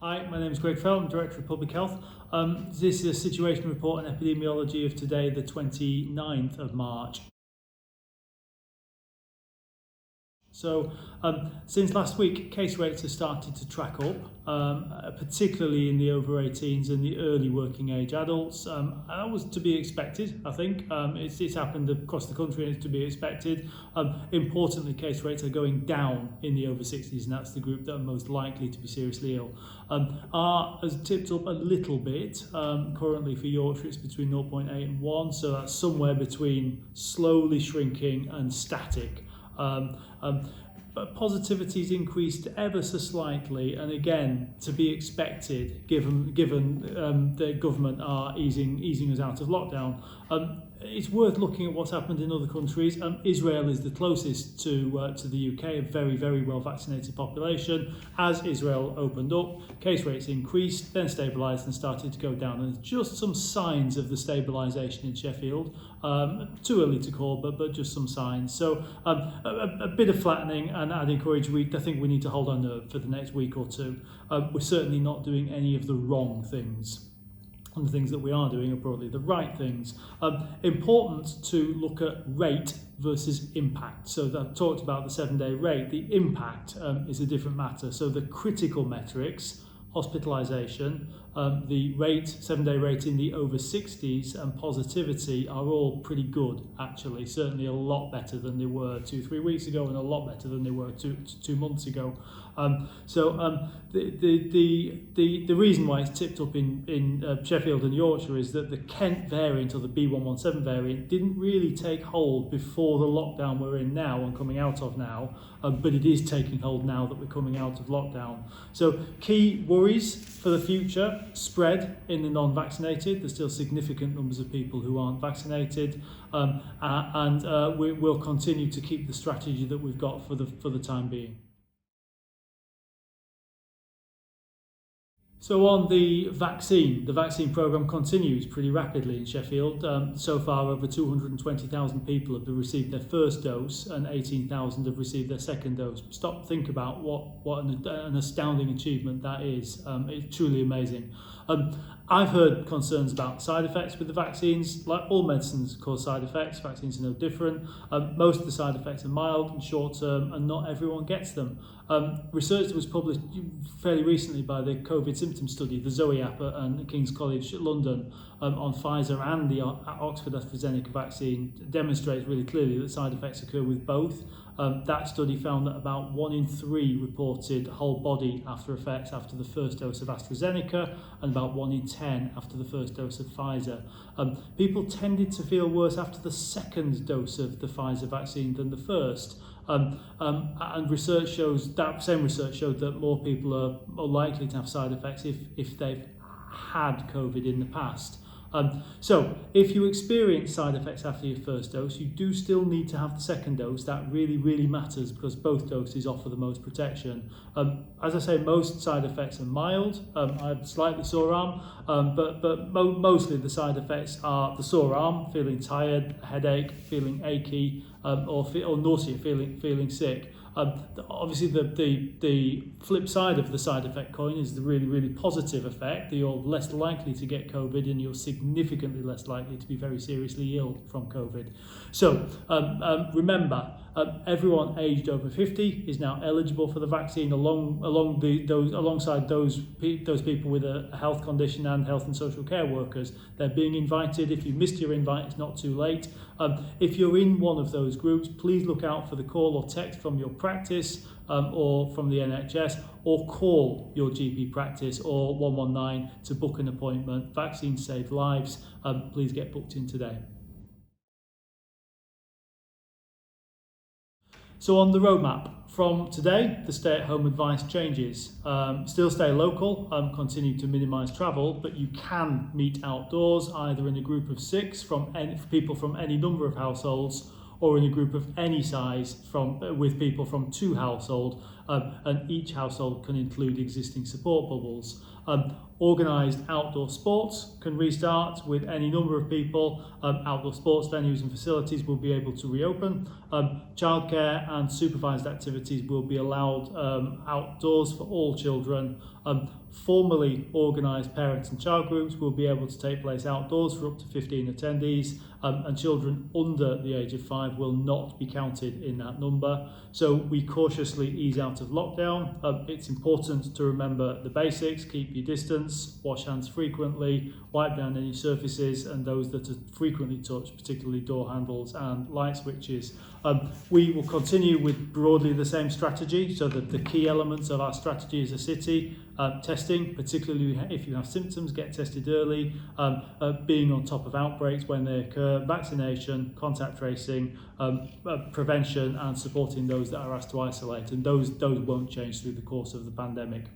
Hi, my name is Greg Fell, I'm Director of Public Health. This is a situation report and epidemiology of today, the 29th of March. So since last week, case rates have started to track up, particularly in the over 18s and the early working age adults. That was to be expected, I think. It's happened across the country and it's to be expected. Importantly, case rates are going down in the over 60s, and that's the group that are most likely to be seriously ill. R has tipped up a little bit. Currently for Yorkshire, it's between 0.8 and 1, so that's somewhere between slowly shrinking and static. But positivity's increased ever so slightly, and again to be expected given the government are easing us out of lockdown. It's worth looking at what's happened in other countries. Israel is the closest to the UK, a very well vaccinated population. As Israel opened up, case rates increased, then stabilised and started to go down. And there's just some signs of the stabilisation in Sheffield. Too early to call, but just some signs. So a bit of flattening, and I'd encourage I think we need to hold our nerve for the next week or two. We're certainly not doing any of the wrong things. And the things that we are doing are probably the right things. Important to look at rate versus impact. So I've talked about the 7-day rate. The impact is a different matter. So the critical metrics, hospitalisation, the rate, 7-day rate in the over 60s and positivity are all pretty good, actually. Certainly a lot better than they were 2-3 weeks ago, and a lot better than they were two months ago. The reason why it's tipped up in Sheffield and Yorkshire is that the Kent variant, or the B117 variant, didn't really take hold before the lockdown we're in now and coming out of now, but it is taking hold now that we're coming out of lockdown. So key worries for the future: spread in the non-vaccinated. There's still significant numbers of people who aren't vaccinated, and we will continue to keep the strategy that we've got for the time being. So on the vaccine programme continues pretty rapidly in Sheffield. So far, over 220,000 people have received their first dose and 18,000 have received their second dose. Think about what an astounding achievement that is. It's truly amazing. I've heard concerns about side effects with the vaccines. Like all medicines cause side effects, vaccines are no different. Most of the side effects are mild and short term, and not everyone gets them. Research that was published fairly recently by the COVID symptom study, the Zoe app and King's College London, on Pfizer and the Oxford AstraZeneca vaccine demonstrates really clearly that side effects occur with both. That study found that about 1 in 3 reported whole body after effects after the first dose of AstraZeneca, and about 1 in 10 after the first dose of Pfizer. People tended to feel worse after the second dose of the Pfizer vaccine than the first. And research shows that same research showed that more people are more likely to have side effects if they've had COVID in the past. So if you experience side effects after your first dose, you do still need to have the second dose. That really matters because both doses offer the most protection. As I say, most side effects are mild. I have slightly sore arm, but mostly the side effects are the sore arm, feeling tired, headache, feeling achy, or nausea, feeling sick. Obviously, the flip side of the side effect coin is the really positive effect that you're less likely to get COVID and you're significantly less likely to be very seriously ill from COVID. So remember, everyone aged over 50 is now eligible for the vaccine, alongside those people with a health condition and health and social care workers. They're being invited. If you missed your invite, it's not too late. If you're in one of those groups, please look out for the call or text from your practice or from the NHS, or call your GP practice or 119 to book an appointment. Vaccines save lives. Please get booked in today. So on the roadmap, from today, the stay-at-home advice changes. Still stay local, continue to minimise travel, but you can meet outdoors, either in a group of 6 people from any number of households, or in a group of any size with people from 2 households. and each household can include existing support bubbles. Organised outdoor sports can restart with any number of people. Outdoor sports venues and facilities will be able to reopen. Childcare and supervised activities will be allowed outdoors for all children. Formally organised parents and child groups will be able to take place outdoors for up to 15 attendees, and children under the age of 5 will not be counted in that number. So we cautiously ease out of lockdown. It's important to remember the basics: keep your distance, wash hands frequently, wipe down any surfaces and those that are frequently touched, particularly door handles and light switches. We will continue with broadly the same strategy, so that the key elements of our strategy as a city: testing, particularly if you have symptoms, get tested early, being on top of outbreaks when they occur, vaccination, contact tracing, prevention, and supporting those that are asked to isolate. And those won't change through the course of the pandemic.